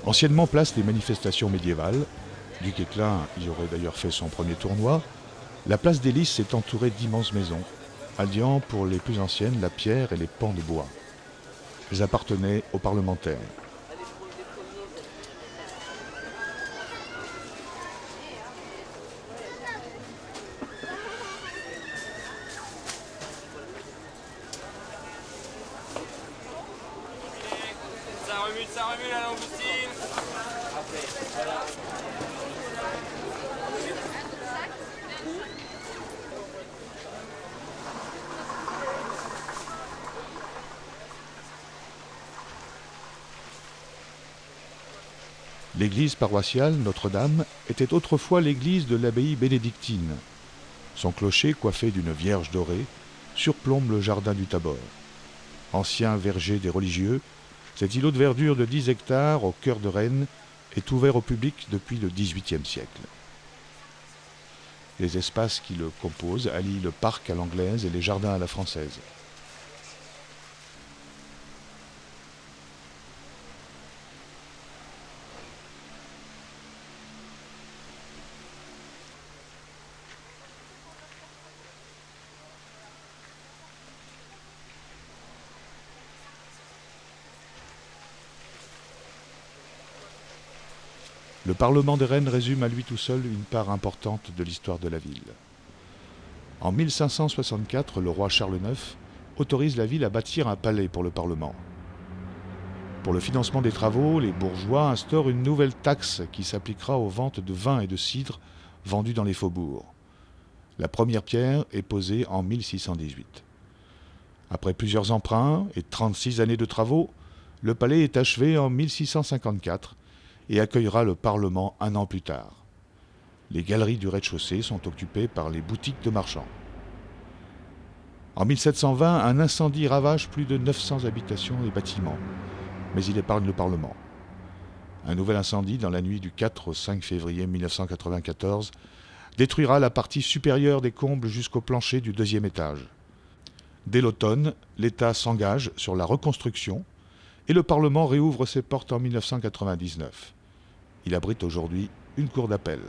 Anciennement place des manifestations médiévales, Duc Éclin y aurait d'ailleurs fait son premier tournoi, la place des Lys est entourée d'immenses maisons, alliant pour les plus anciennes la pierre et les pans de bois. Elles appartenaient aux parlementaires. Ça remue la langoustine. L'église paroissiale Notre-Dame était autrefois l'église de l'abbaye bénédictine. Son clocher, coiffé d'une vierge dorée, surplombe le jardin du Tabor. Ancien verger des religieux, cet îlot de verdure de 10 hectares au cœur de Rennes est ouvert au public depuis le XVIIIe siècle. Les espaces qui le composent allient le parc à l'anglaise et les jardins à la française. Le Parlement de Rennes résume à lui tout seul une part importante de l'histoire de la ville. En 1564, le roi Charles IX autorise la ville à bâtir un palais pour le Parlement. Pour le financement des travaux, les bourgeois instaurent une nouvelle taxe qui s'appliquera aux ventes de vin et de cidre vendus dans les faubourgs. La première pierre est posée en 1618. Après plusieurs emprunts et 36 années de travaux, le palais est achevé en 1654 et accueillera le Parlement un an plus tard. Les galeries du rez-de-chaussée sont occupées par les boutiques de marchands. En 1720, un incendie ravage plus de 900 habitations et bâtiments, mais il épargne le Parlement. Un nouvel incendie dans la nuit du 4 au 5 février 1994 détruira la partie supérieure des combles jusqu'au plancher du deuxième étage. Dès l'automne, l'État s'engage sur la reconstruction et le Parlement réouvre ses portes en 1999. Il abrite aujourd'hui une cour d'appel.